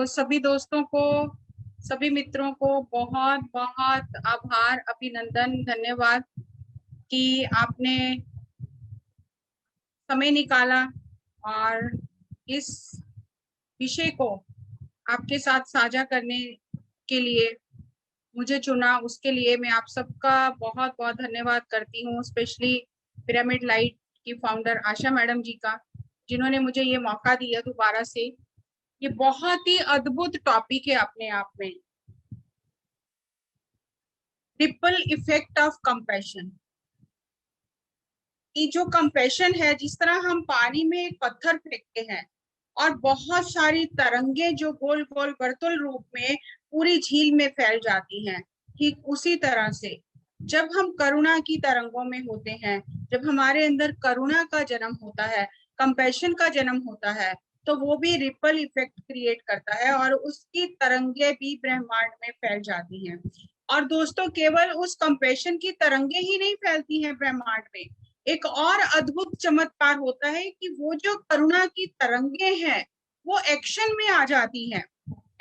सभी दोस्तों को, सभी मित्रों को बहुत बहुत आभार, अभिनंदन, धन्यवाद कि आपने समय निकाला और इस विषय को आपके साथ साझा करने के लिए मुझे चुना। उसके लिए मैं आप सबका बहुत बहुत धन्यवाद करती हूँ, स्पेशली पिरामिड लाइट की फाउंडर आशा मैडम जी का, जिन्होंने मुझे ये मौका दिया दोबारा से। ये बहुत ही अद्भुत टॉपिक है अपने आप में, रिपल इफेक्ट ऑफ कंपैशन। कि जो कंपैशन है, जिस तरह हम पानी में एक पत्थर फेंकते हैं और बहुत सारी तरंगे जो गोल गोल वर्तुल रूप में पूरी झील में फैल जाती हैं, ठीक उसी तरह से जब हम करुणा की तरंगों में होते हैं, जब हमारे अंदर करुणा का जन्म होता है, कंपैशन का जन्म होता है, तो वो भी रिपल इफेक्ट क्रिएट करता है और उसकी तरंगे भी ब्रह्मांड में फैल जाती हैं। और दोस्तों, केवल उस कंपैशन की तरंगे ही नहीं फैलती हैं ब्रह्मांड में, एक और अद्भुत चमत्कार होता है कि वो जो करुणा की तरंगे हैं वो एक्शन में आ जाती हैं।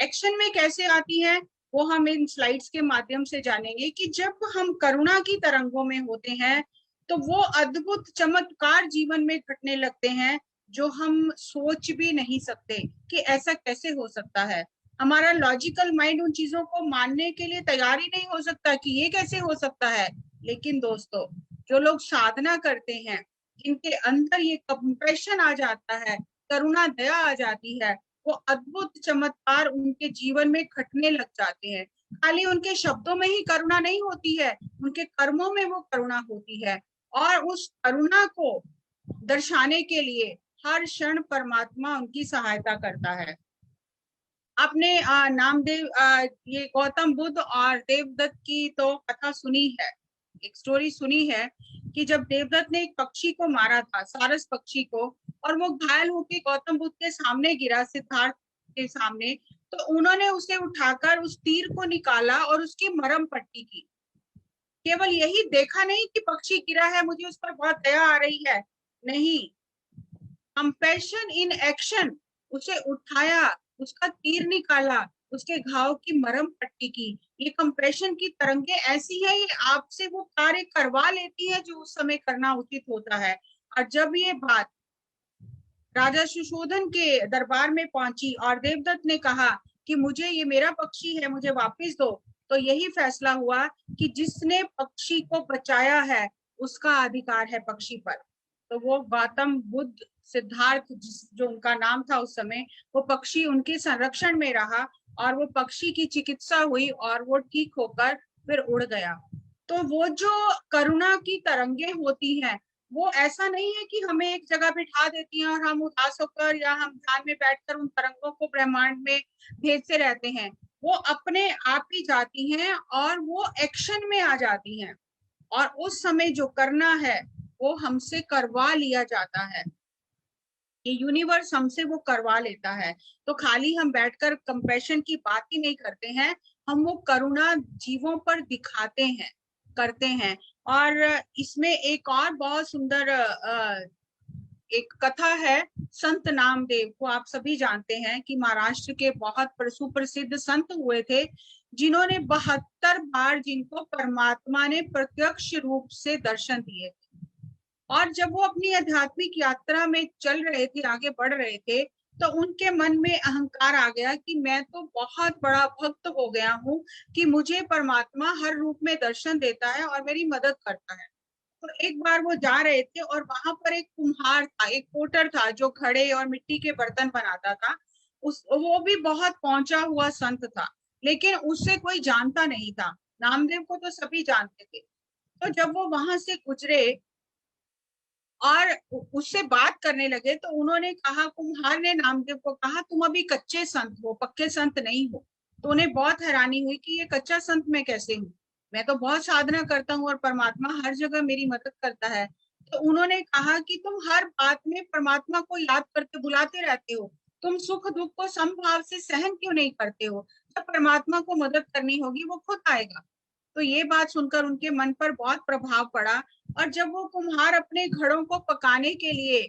एक्शन में कैसे आती हैं वो हम इन स्लाइड्स के माध्यम से जानेंगे कि जब हम करुणा की तरंगों में होते हैं तो वो अद्भुत चमत्कार जीवन में घटने लगते हैं जो हम सोच भी नहीं सकते कि ऐसा कैसे हो सकता है। हमारा लॉजिकल माइंड उन चीजों को मानने के लिए तैयार ही नहीं हो सकता कि ये कैसे हो सकता है। लेकिन दोस्तों, जो लोग साधना करते हैं, जिनके अंदर ये कंपैशन आ जाता है, करुणा दया आ जाती है, वो अद्भुत चमत्कार उनके जीवन में घटने लग जाते हैं। खाली उनके शब्दों में ही करुणा नहीं होती है, उनके कर्मों में वो करुणा होती है। और उस करुणा को दर्शाने के लिए हर क्षण परमात्मा उनकी सहायता करता है। आपने नामदेव ये गौतम बुद्ध और देवदत्त की तो कथा सुनी है, एक स्टोरी सुनी है कि जब देवदत्त ने एक पक्षी को मारा था, सारस पक्षी को, और वो घायल होकर गौतम बुद्ध के सामने गिरा, सिद्धार्थ के सामने, तो उन्होंने उसे उठाकर उस तीर को निकाला और उसकी मरहम पट्टी की। केवल यही देखा नहीं कि पक्षी गिरा है, मुझे उस पर बहुत दया आ रही है, नहीं, कंपैशन इन एक्शन, उसे उठाया, उसका तीर निकाला, उसके घाव की मरहम पट्टी की। ये कंपैशन की तरंगे ऐसी है, ये आपसे वो कार्य करवा लेती है जो उस समय करना उचित होता है। और जब ये बात राजा सुशोधन के दरबार में पहुंची और देवदत्त ने कहा कि मुझे ये मेरा पक्षी है, मुझे वापस दो, तो यही फैसला हुआ कि जिसने पक्षी को बचाया है उसका अधिकार है पक्षी पर। तो वो गौतम बुद्ध, सिद्धार्थ जो उनका नाम था उस समय, वो पक्षी उनके संरक्षण में रहा और वो पक्षी की चिकित्सा हुई और वो ठीक होकर फिर उड़ गया। तो वो जो करुणा की तरंगे होती हैं, वो ऐसा नहीं है कि हमें एक जगह बिठा देती हैं और हम उदास होकर या हम ध्यान में बैठकर उन तरंगों को ब्रह्मांड में भेजते रहते हैं। वो अपने आप ही जाती हैं और वो एक्शन में आ जाती हैं, और उस समय जो करना है वो हमसे करवा लिया जाता है। ये यूनिवर्स हमसे वो करवा लेता है। तो खाली हम बैठकर कंपैशन की बात ही नहीं करते हैं, हम वो करुणा जीवों पर दिखाते हैं, करते हैं। और इसमें एक और बहुत सुंदर एक कथा है, संत नामदेव को आप सभी जानते हैं कि महाराष्ट्र के बहुत सुप्रसिद्ध संत हुए थे, जिन्होंने 72 बार जिनको परमात्मा ने प्रत्यक्ष रूप से दर्शन दिए। और जब वो अपनी आध्यात्मिक यात्रा में चल रहे थे, आगे बढ़ रहे थे, तो उनके मन में अहंकार आ गया कि मैं तो बहुत बड़ा भक्त हो गया हूँ कि मुझे परमात्मा हर रूप में दर्शन देता है और मेरी मदद करता है। तो एक बार वो जा रहे थे और वहां पर एक कुम्हार था, एक पोटर था जो घड़े और मिट्टी के बर्तन बनाता था। वो भी बहुत पहुंचा हुआ संत था, लेकिन उससे कोई जानता नहीं था। नामदेव को तो सभी जानते थे। तो जब वो वहां से गुजरे और उससे बात करने लगे, तो उन्होंने कहा, कुम्हार ने नामदेव को कहा, तुम अभी कच्चे संत हो, पक्के संत नहीं हो। तो उन्हें बहुत हैरानी हुई कि ये कच्चा संत मैं कैसे हूँ, मैं तो बहुत साधना करता हूँ और परमात्मा हर जगह मेरी मदद करता है। तो उन्होंने कहा कि तुम हर बात में परमात्मा को याद करके बुलाते रहते हो, तुम सुख दुख को समभाव से सहन क्यों नहीं करते हो? जब परमात्मा को मदद करनी होगी वो खुद आएगा। तो ये बात सुनकर उनके मन पर बहुत प्रभाव पड़ा। और जब वो कुम्हार अपने घड़ों को पकाने के लिए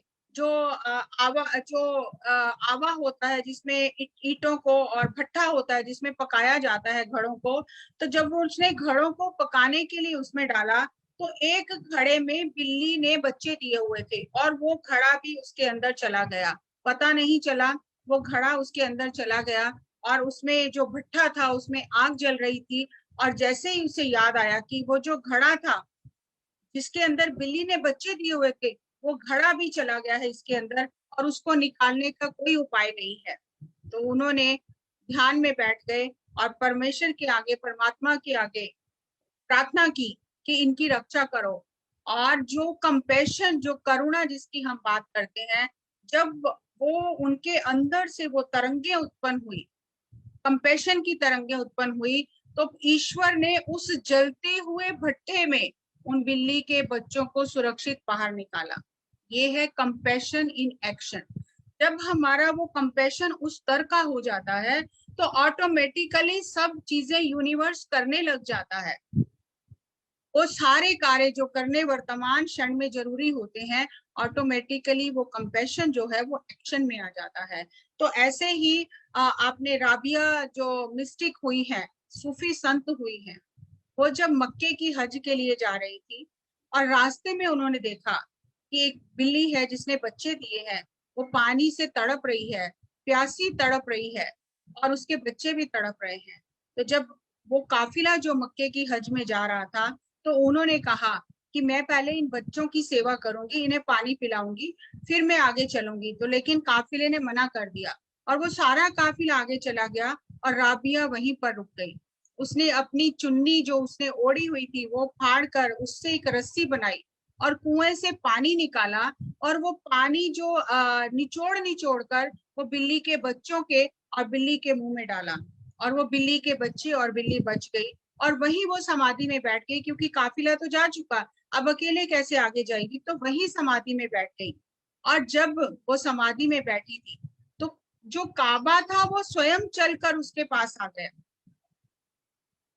आवा होता है जिसमें ईंटों को, और भट्ठा होता है जिसमें पकाया जाता है घड़ों को। तो जब वो उसने घड़ों को पकाने के लिए उसमें डाला, तो एक घड़े में बिल्ली ने बच्चे दिए हुए थे, और वो घड़ा भी उसके अंदर चला गया, पता नहीं चला, वो घड़ा उसके अंदर चला गया। और उसमें जो भट्ठा था उसमें आग जल रही थी, और जैसे ही उसे याद आया कि वो जो घड़ा था जिसके अंदर बिल्ली ने बच्चे दिए हुए थे, वो घड़ा भी चला गया है इसके अंदर, और उसको निकालने का कोई उपाय नहीं है। तो उन्होंने ध्यान में बैठ गए और परमेश्वर के आगे, परमात्मा के आगे प्रार्थना की कि इनकी रक्षा करो। और जो कंपैशन, जो करुणा जिसकी हम बात करते हैं, जब वो उनके अंदर से वो तरंगे उत्पन्न हुई, कंपैशन की तरंगे उत्पन्न हुई, तो ईश्वर ने उस जलते हुए भट्ठे में उन बिल्ली के बच्चों को सुरक्षित बाहर निकाला। ये है कंपैशन इन एक्शन। जब हमारा वो कंपैशन उस स्तर का हो जाता है, तो ऑटोमेटिकली सब चीजें यूनिवर्स करने लग जाता है। वो सारे कार्य जो करने वर्तमान क्षण में जरूरी होते हैं, ऑटोमेटिकली वो कंपैशन जो है वो एक्शन में आ जाता है। तो ऐसे ही आपने राबिया जो मिस्टिक हुई है, सूफी संत हुई है, वो जब मक्के की हज के लिए जा रही थी, और रास्ते में उन्होंने देखा कि एक बिल्ली है जिसने बच्चे दिए हैं, वो पानी से तड़प रही है, प्यासी तड़प रही है, और उसके बच्चे भी तड़प रहे हैं। तो जब वो काफिला जो मक्के की हज में जा रहा था, तो उन्होंने कहा कि मैं पहले इन बच्चों की सेवा करूंगी, इन्हें पानी पिलाऊंगी, फिर मैं आगे चलूंगी। तो लेकिन काफिले ने मना कर दिया, और वो सारा काफिला आगे चला गया, और राबिया वहीं पर रुक गई। उसने अपनी चुन्नी जो उसने ओढ़ी हुई थी वो फाड़ कर उससे एक रस्सी बनाई, और कुएं से पानी निकाला, और वो पानी जो निचोड़ निचोड़ कर वो बिल्ली के बच्चों के और बिल्ली के मुंह में डाला, और वो बिल्ली के बच्चे और बिल्ली बच गई। और वहीं वो समाधि में बैठ गई, क्योंकि काफिला तो जा चुका, अब अकेले कैसे आगे जाएगी, तो वहीं समाधि में बैठ गई। और जब वो समाधि में बैठी थी, तो जो काबा था वो स्वयं चलकर उसके पास आ गया।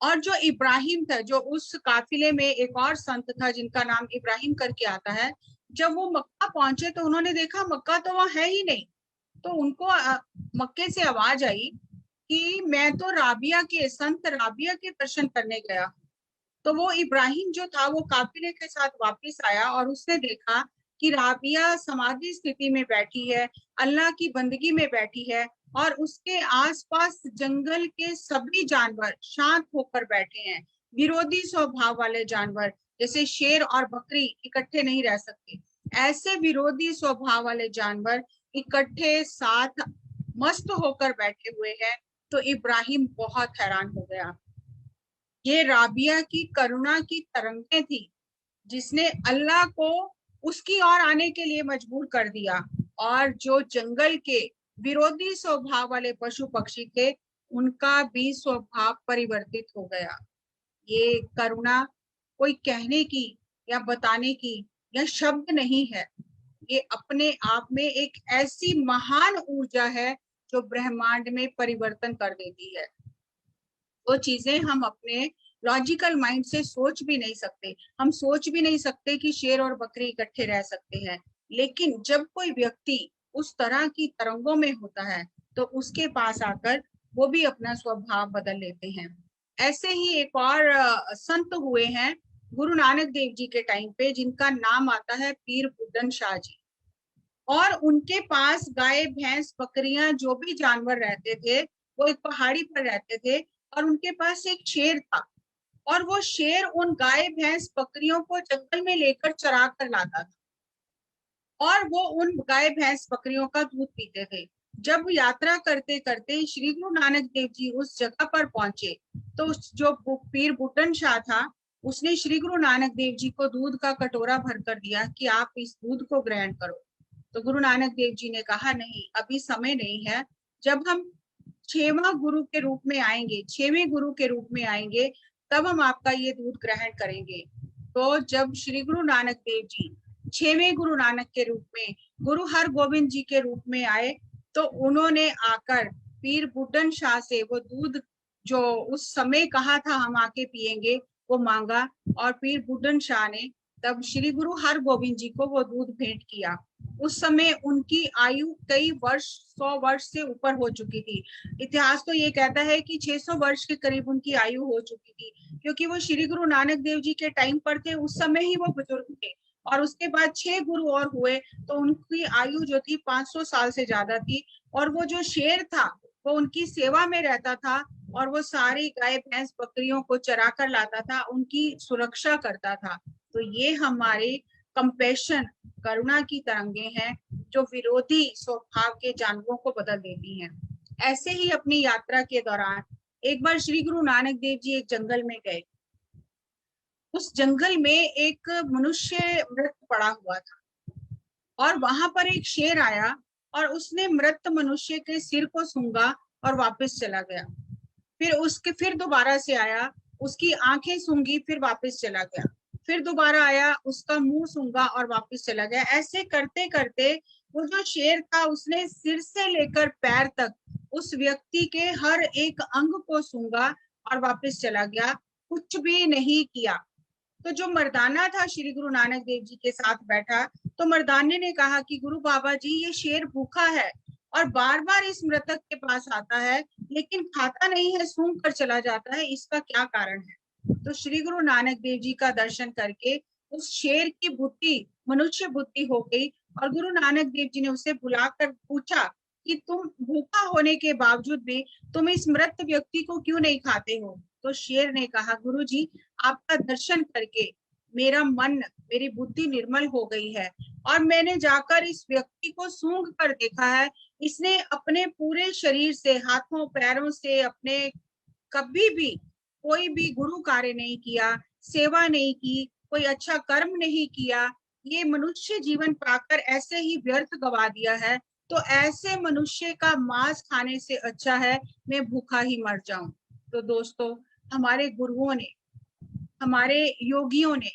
और जो इब्राहिम था, जो उस काफिले में एक और संत था जिनका नाम इब्राहिम करके आता है, जब वो मक्का पहुंचे तो उन्होंने देखा मक्का तो वहां है ही नहीं। तो उनको मक्के से आवाज आई कि मैं तो राबिया के, संत राबिया के दर्शन करने गया। तो वो इब्राहिम जो था वो काफिले के साथ वापस आया, और उसने देखा कि राबिया समाधि स्थिति में बैठी है, अल्लाह की बंदगी में बैठी है, और उसके आसपास जंगल के सभी जानवर शांत होकर बैठे हैं। विरोधी स्वभाव वाले जानवर, जैसे शेर और बकरी इकट्ठे नहीं रह सकते, ऐसे विरोधी स्वभाव वाले जानवर इकट्ठे साथ मस्त होकर बैठे हुए हैं। तो इब्राहिम बहुत हैरान हो गया। ये राबिया की करुणा की तरंगें थी, जिसने अल्लाह को उसकी ओर आने के लिए मजबूर कर दिया। और जो जंगल के विरोधी स्वभाव वाले पशु पक्षी थे, उनका भी स्वभाव परिवर्तित हो गया। ये करुणा कोई कहने की या बताने की या शब्द नहीं है, ये अपने आप में एक ऐसी महान ऊर्जा है जो ब्रह्मांड में परिवर्तन कर देती है। वो चीजें हम अपने लॉजिकल माइंड से सोच भी नहीं सकते। हम सोच भी नहीं सकते कि शेर और बकरी इकट्ठे रह सकते हैं। लेकिन जब कोई व्यक्ति उस तरह की तरंगों में होता है, तो उसके पास आकर वो भी अपना स्वभाव बदल लेते हैं। ऐसे ही एक और संत हुए हैं गुरु नानक देव जी के टाइम पे, जिनका नाम आता है पीर बुड्ढन शाह जी। और उनके पास गाय भैंस बकरियां जो भी जानवर रहते थे, वो एक पहाड़ी पर रहते थे, और उनके पास एक शेर था। और वो शेर उन गाय भैंस बकरियों को जंगल में लेकर चरा कर लाता था, और वो उन गाय भैंस बकरियों का दूध पीते थे। जब यात्रा करते करते श्री गुरु नानक देव जी उस जगह पर पहुंचे, तो जो पीर बुड्ढन शाह था, उसने श्री गुरु नानक देव जी को दूध का कटोरा भर कर दिया कि आप इस दूध को ग्रहण करो। तो गुरु नानक देव जी ने कहा, नहीं, अभी समय नहीं है। जब हम छेवां गुरु के रूप में आएंगे, छेवें गुरु के रूप में आएंगे, तब हम आपका ये दूध ग्रहण करेंगे। तो जब श्री गुरु नानक देव जी छेवें गुरु नानक के रूप में, गुरु हर गोविंद जी के रूप में आए, तो उन्होंने आकर पीर बुड्ढन शाह से वो दूध जो उस समय कहा था हम आके पिएंगे, वो मांगा। और पीर बुड्ढन शाह ने तब श्री गुरु हरगोविंद जी को वो दूध भेंट किया। उस समय उनकी आयु कई वर्ष, 100 वर्ष से ऊपर हो चुकी थी। इतिहास तो ये कहता है कि 600 वर्ष के करीब उनकी आयु हो चुकी थी, क्योंकि वो श्री गुरु नानक देव जी के टाइम पर थे, उस समय ही वो बुजुर्ग थे। और उसके बाद 6 गुरु और हुए, तो उनकी आयु जो थी 500 साल से ज्यादा थी। और वो जो शेर था वो उनकी सेवा में रहता था, और वो सारी गाय भैंस बकरियों को चरा कर लाता था, उनकी सुरक्षा करता था। तो ये हमारे कंपैशन, करुणा की तरंगे हैं जो विरोधी स्वभाव के जानवरों को बदल देती हैं। ऐसे ही अपनी यात्रा के दौरान एक बार श्री गुरु नानक देव जी एक जंगल में गए। उस जंगल में एक मनुष्य मृत पड़ा हुआ था, और वहां पर एक शेर आया और उसने मृत मनुष्य के सिर को सूंघा और वापस चला गया। फिर दोबारा से आया, उसकी आंखें सूंघी, फिर वापस चला गया। फिर दोबारा आया, उसका मुंह सूंघा और वापस चला गया। ऐसे करते करते वो जो शेर था उसने सिर से लेकर पैर तक उस व्यक्ति के हर एक अंग को सूंघा और वापस चला गया, कुछ भी नहीं किया। तो जो मर्दाना था श्री गुरु नानक देव जी के साथ बैठा, तो मर्दाने ने कहा कि गुरु बाबा जी, ये शेर भूखा है और बार बार इस मृतक के पास आता है, लेकिन खाता नहीं है, सूंघ कर चला जाता है, इसका क्या कारण है? तो श्री गुरु नानक देव जी का दर्शन करके उस शेर की बुद्धि मनुष्य बुद्धि हो गई, और गुरु नानक देव जी ने उसे बुलाकर पूछा कि तुम भूखा होने के बावजूद भी तुम इस मृत व्यक्ति को क्यों नहीं खाते हो? तो शेर ने कहा, गुरु जी, आपका दर्शन करके मेरा मन, मेरी बुद्धि निर्मल हो गई है, और मैंने जाकर इस व्यक्ति को सूंघ कर देखा है। इसने अपने पूरे शरीर से, हाथों पैरों से, अपने कभी भी कोई भी गुरु कार्य नहीं किया, सेवा नहीं की, कोई अच्छा कर्म नहीं किया, ये मनुष्य जीवन पाकर ऐसे ही व्यर्थ गवा दिया है। तो ऐसे मनुष्य का मांस खाने से अच्छा है मैं भूखा ही मर जाऊं। तो दोस्तों, हमारे गुरुओं ने, हमारे योगियों ने,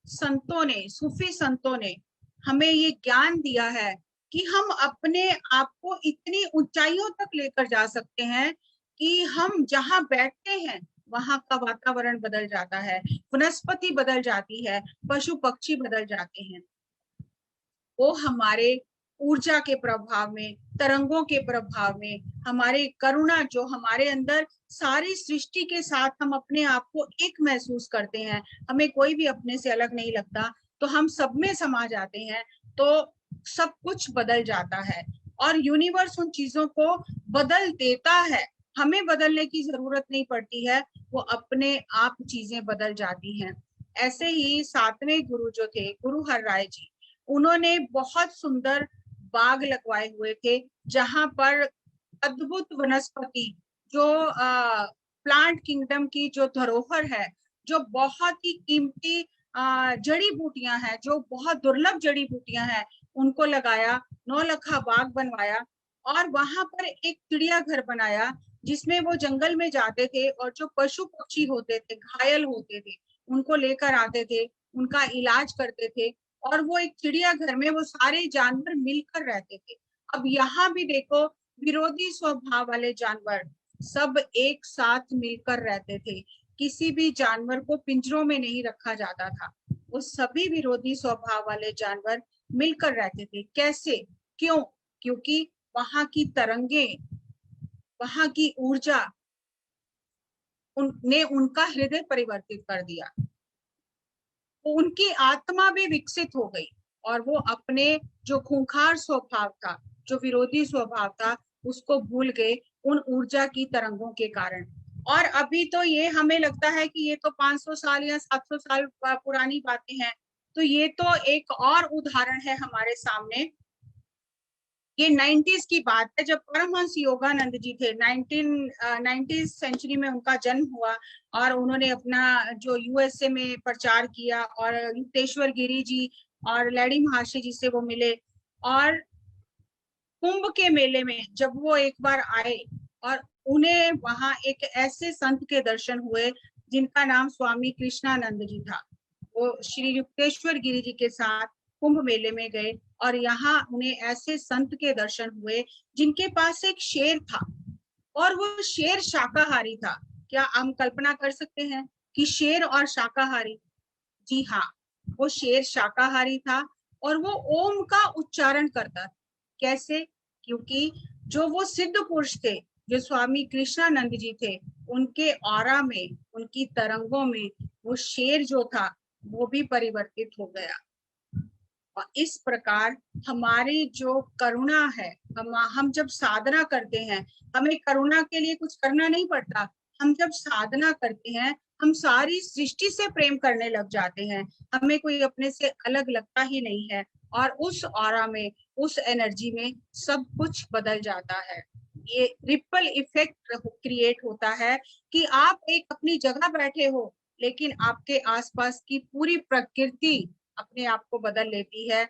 संतों ने, सूफी संतों ने हमें ये ज्ञान दिया है कि हम अपने आप को इतनी ऊंचाइयों तक लेकर जा सकते हैं कि हम जहां बैठते हैं वहां का वातावरण बदल जाता है, वनस्पति बदल जाती है, पशु पक्षी बदल जाते हैं। वो हमारे ऊर्जा के प्रभाव में, तरंगों के प्रभाव में, हमारे करुणा जो हमारे अंदर सारी सृष्टि के साथ हम अपने आप को एक महसूस करते हैं, हमें कोई भी अपने से अलग नहीं लगता, तो हम सब में समा जाते हैं, तो सब कुछ बदल जाता है और यूनिवर्स उन चीजों को बदल देता है। हमें बदलने की जरूरत नहीं पड़ती है, वो अपने आप चीजें बदल जाती हैं। ऐसे ही 7वें गुरु जो थे, गुरु हर राय जी, उन्होंने बहुत सुंदर बाग लगवाए हुए थे, जहां पर अद्भुत वनस्पति, जो प्लांट किंगडम की जो धरोहर है, जो बहुत ही कीमती जड़ी बूटियां हैं, जो बहुत दुर्लभ जड़ी बूटियां हैं, उनको लगाया, 9 लखा बाग बनवाया, और वहां पर एक चिड़ियाघर बनाया, जिसमें वो जंगल में जाते थे और जो पशु पक्षी होते थे, घायल होते थे, उनको लेकर आते थे, उनका इलाज करते थे, और वो एक चिड़ियाघर में वो सारे जानवर मिलकर रहते थे। अब यहाँ भी देखो, विरोधी स्वभाव वाले जानवर सब एक साथ मिलकर रहते थे, किसी भी जानवर को पिंजरों में नहीं रखा जाता था, वो सभी विरोधी स्वभाव वाले जानवर मिलकर रहते थे। कैसे? क्यों? क्योंकि वहां की तरंगे, वहां की ऊर्जा ने उनका हृदय परिवर्तित कर दिया, तो उनकी आत्मा भी विकसित हो गई, और वो अपने जो खूंखार स्वभाव था, जो विरोधी स्वभाव था, उसको भूल गए उन ऊर्जा की तरंगों के कारण। और अभी तो ये हमें लगता है कि ये तो 500 साल या 700 साल पुरानी बातें हैं, तो ये तो एक और उदाहरण है हमारे सामने। ये 90s की बात है, जब परमहंस योगानंद जी थे, 1990 सेंचुरी में उनका जन्म हुआ, और उन्होंने अपना जो यूएसए में प्रचार किया, और युक्तेश्वर गिरी जी और लैडी महाशय जी से वो मिले, और कुंभ के मेले में जब वो एक बार आए, और उन्हें वहां एक ऐसे संत के दर्शन हुए जिनका नाम स्वामी कृष्णानंद जी था। वो श्री युक्तेश्वर गिरी जी के साथ कुंभ मेले में गए, और यहाँ उन्हें ऐसे संत के दर्शन हुए जिनके पास एक शेर था, और वो शेर शाकाहारी था। क्या हम कल्पना कर सकते हैं कि शेर और शाकाहारी? जी हाँ, वो शेर शाकाहारी था और वो ओम का उच्चारण करता था। कैसे? क्योंकि जो वो सिद्ध पुरुष थे, जो स्वामी कृष्णानंद जी थे, उनके ऑरा में, उनकी तरंगों में वो शेर जो था वो भी परिवर्तित हो गया। और इस प्रकार हमारी जो करुणा है, हम जब साधना करते हैं, हमें करुणा के लिए कुछ करना नहीं पड़ता। हम जब साधना करते हैं, हम सारी सृष्टि से प्रेम करने लग जाते हैं, हमें कोई अपने से अलग लगता ही नहीं है। और उस ऑरा में, उस एनर्जी में सब कुछ बदल जाता है। ये रिपल इफेक्ट क्रिएट होता है कि आप एक अपनी जगह बैठे हो, लेकिन आपके आसपास की पूरी प्रकृति अपने आप को बदल लेती है,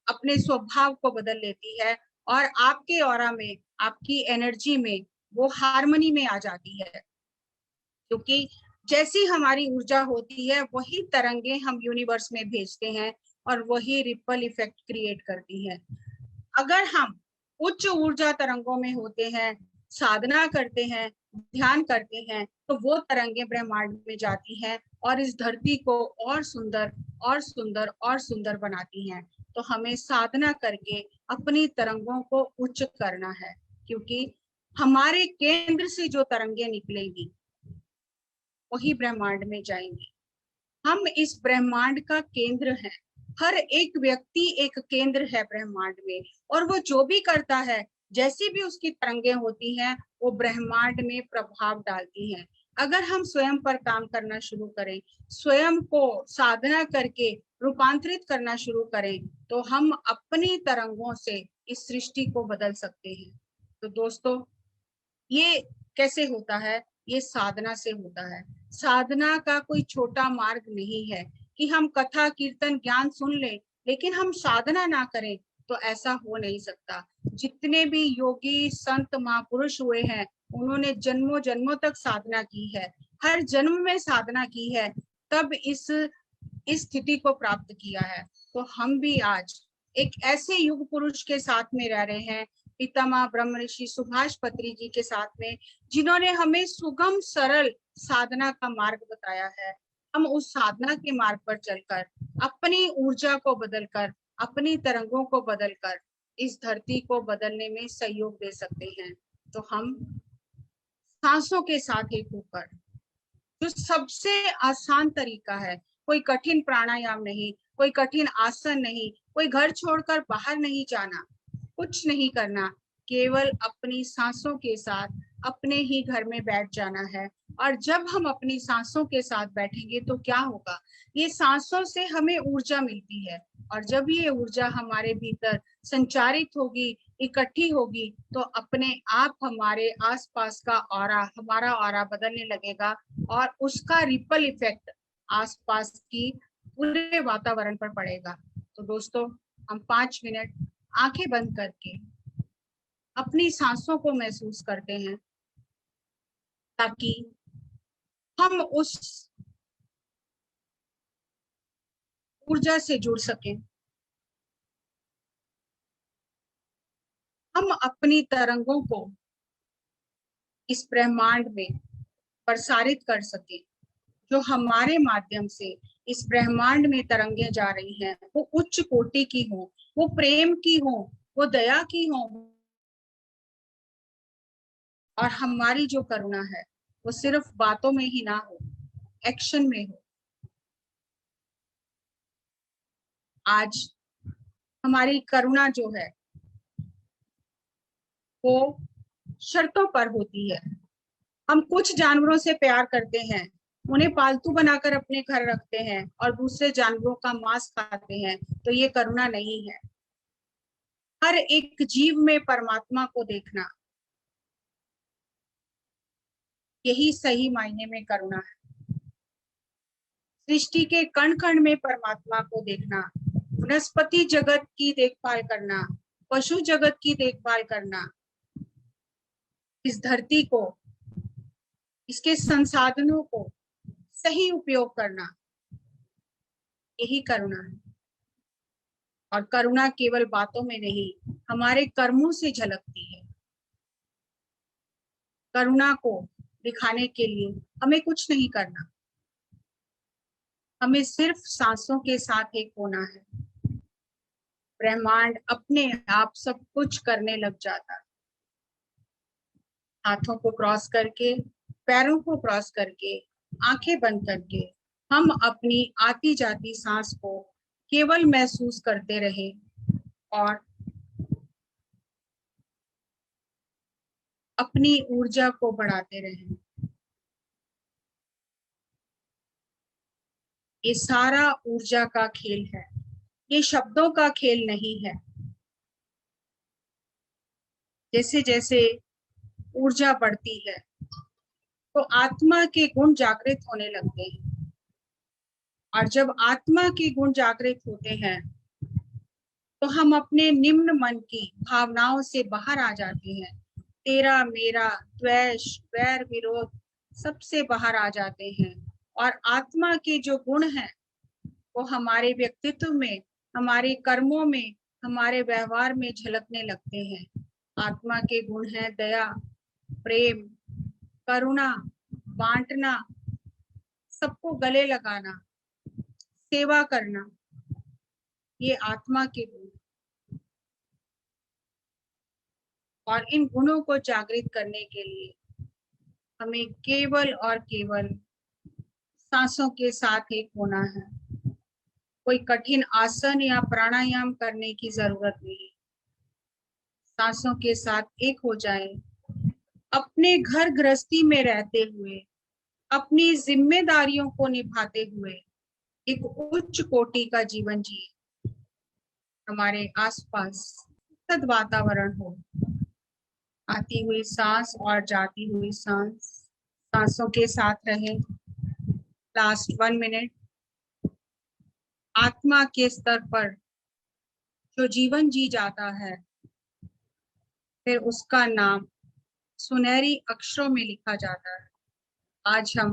अपने स्वभाव को बदल लेती है, और आपके ऑरा में, आपकी एनर्जी में वो हार्मनी में आ जाती है। क्योंकि जैसी हमारी ऊर्जा होती है, वही तरंगे हम यूनिवर्स में भेजते हैं और वही रिपल इफेक्ट क्रिएट करती है। अगर हम उच्च ऊर्जा तरंगों में होते हैं, साधना करते हैं, ध्यान करते हैं, तो वो तरंगे ब्रह्मांड में जाती हैं और इस धरती को और सुंदर और सुंदर और सुंदर बनाती हैं। तो हमें साधना करके अपनी तरंगों को उच्च करना है, क्योंकि हमारे केंद्र से जो तरंगे निकलेंगी वही ब्रह्मांड में जाएंगी। हम इस ब्रह्मांड का केंद्र हैं। हर एक व्यक्ति एक केंद्र है ब्रह्मांड में, और वो जो भी करता है, जैसी भी उसकी तरंगे होती हैं, वो ब्रह्मांड में प्रभाव डालती हैं। अगर हम स्वयं पर काम करना शुरू करें, स्वयं को साधना करके रूपांतरित करना शुरू करें, तो हम अपनी तरंगों से इस सृष्टि को बदल सकते हैं। तो दोस्तों, ये कैसे होता है? ये साधना से होता है। साधना का कोई छोटा मार्ग नहीं है कि हम कथा कीर्तन ज्ञान सुन लें, लेकिन हम साधना ना करें, तो ऐसा हो नहीं सकता। जितने भी योगी संत महापुरुष हुए हैं, उन्होंने जन्मों जन्मों तक साधना की है, हर जन्म में साधना की है, तब इस स्थिति को प्राप्त किया है। तो हम भी आज एक ऐसे युग पुरुष के साथ में रह रहे हैं, पितामह ब्रह्म ऋषि सुभाष पत्री जी के साथ में, जिन्होंने हमें सुगम सरल साधना का मार्ग बताया है। हम उस साधना के मार्ग पर चलकर अपनी ऊर्जा को बदलकर, अपनी तरंगों को बदलकर इस धरती को बदलने में सहयोग दे सकते हैं। तो हम सांसों के साथ एक होकर, जो सबसे आसान तरीका है, कोई कठिन प्राणायाम नहीं, कोई कठिन आसन नहीं, कोई घर छोड़कर बाहर नहीं जाना, कुछ नहीं करना, केवल अपनी सांसों के साथ अपने ही घर में बैठ जाना है। और जब हम अपनी सांसों के साथ बैठेंगे तो क्या होगा? ये सांसों से हमें ऊर्जा मिलती है, और जब ये ऊर्जा हमारे भीतर संचारित होगी, इकट्ठी होगी, तो अपने आप हमारे आसपास का ऑरा, हमारा ऑरा बदलने लगेगा, और उसका रिपल इफेक्ट आसपास की पूरे वातावरण पर पड़ेगा। तो दोस्तों, हम 5 मिनट आंखें बंद करके अपनी सांसों को महसूस करते हैं, ताकि हम उस ऊर्जा से जुड़ सकें, हम अपनी तरंगों को इस ब्रह्मांड में प्रसारित कर सकें। जो हमारे माध्यम से इस ब्रह्मांड में तरंगे जा रही हैं, वो उच्च कोटि की हो, वो प्रेम की हो, वो दया की हो, और हमारी जो करुणा है वो सिर्फ बातों में ही ना हो, एक्शन में हो। आज हमारी करुणा जो है वो शर्तों पर होती है। हम कुछ जानवरों से प्यार करते हैं, उन्हें पालतू बनाकर अपने घर रखते हैं और दूसरे जानवरों का मांस खाते हैं, तो ये करुणा नहीं है। हर एक जीव में परमात्मा को देखना, यही सही मायने में करुणा है। सृष्टि के कण कण में परमात्मा को देखना, वनस्पति जगत की देखभाल करना, पशु जगत की देखभाल करना, इस धरती को, इसके संसाधनों को सही उपयोग करना, यही करुणा है। और करुणा केवल बातों में नहीं, हमारे कर्मों से झलकती है। करुणा को दिखाने के लिए हमें कुछ नहीं करना, हमें सिर्फ सांसों के साथ एक होना है। ब्रह्मांड अपने आप सब कुछ करने लग जाता है। हाथों को क्रॉस करके, पैरों को क्रॉस करके, आंखें बंद करके हम अपनी आती जाती सांस को केवल महसूस करते रहे और अपनी ऊर्जा को बढ़ाते रहे। ये सारा ऊर्जा का खेल है, ये शब्दों का खेल नहीं है। जैसे जैसे ऊर्जा बढ़ती है तो आत्मा के गुण जागृत होने लगते हैं, और जब आत्मा के गुण जागृत होते हैं तो हम अपने निम्न मन की भावनाओं से बाहर आ जाते हैं। तेरा मेरा, द्वेष, वैर, विरोध सबसे बाहर आ जाते हैं, और आत्मा के जो गुण हैं वो हमारे व्यक्तित्व में, हमारे कर्मों में, हमारे व्यवहार में झलकने लगते हैं। आत्मा के गुण हैं दया, प्रेम, करुणा, बांटना, सबको गले लगाना, सेवा करना, ये आत्मा के गुण। और इन गुणों को जागृत करने के लिए हमें केवल और केवल सांसों के साथ एक होना है। कोई कठिन आसन या प्राणायाम करने की जरूरत नहीं। सांसों के साथ एक हो जाए, अपने घर गृहस्थी में रहते हुए, अपनी जिम्मेदारियों को निभाते हुए एक उच्च कोटि का जीवन जिए। हमारे आसपास सद वातावरण हो, आती हुई सांस और जाती हुई सांस, सांसों के साथ रहे। Last 1 minute. आत्मा के स्तर पर जो जीवन जी जाता है, फिर उसका नाम सुनहरी अक्षरों में लिखा जाता है। आज हम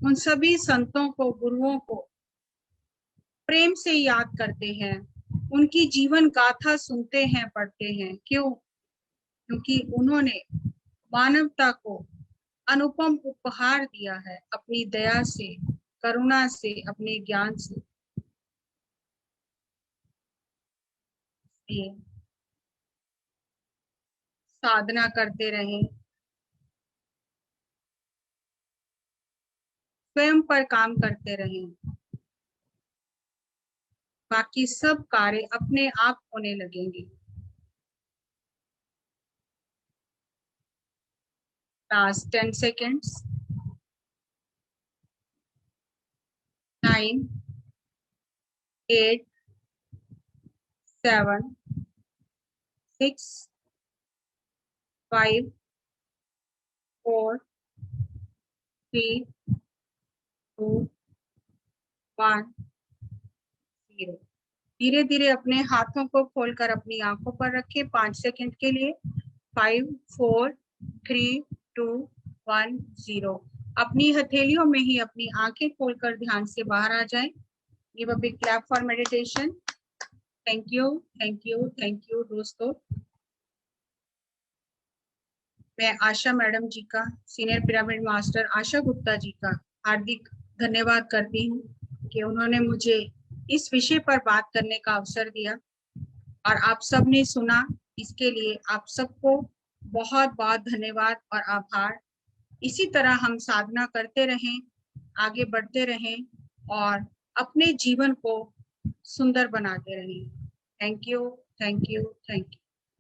उन सभी संतों को, गुरुओं को प्रेम से याद करते हैं, उनकी जीवन गाथा सुनते हैं, पढ़ते हैं। क्यों? क्योंकि उन्होंने मानवता को अनुपम उपहार दिया है, अपनी दया से, करुणा से, अपने ज्ञान से। साधना करते रहें, स्वयं पर काम करते रहें, बाकी सब कार्य अपने आप होने लगेंगे। Last 10 seconds. 9, 8, 7, 6, 5, 4, 3, 2, 1, 0। धीरे धीरे अपने हाथों को खोलकर अपनी आंखों पर रखें 5 सेकंड के लिए। 5, 4, 3, 2, 1, 0। अपनी हथेलियों में ही अपनी आंखें खोलकर ध्यान से बाहर आ जाएं। Give a big clap for meditation. Thank you, thank you, thank you दोस्तों। मैं आशा मैडम जी का, सीनियर पिरामिड मास्टर आशा गुप्ता जी का हार्दिक धन्यवाद करती हूँ कि उन्होंने मुझे इस विषय पर बात करने का अवसर दिया, और आप सबने सुना। इसके लिए आप सबको बहुत बहुत धन्यवाद और आभार। इसी तरह हम साधना करते रहें, आगे बढ़ते रहें और अपने जीवन को सुंदर बनाते रहें। Thank you, thank you, thank you.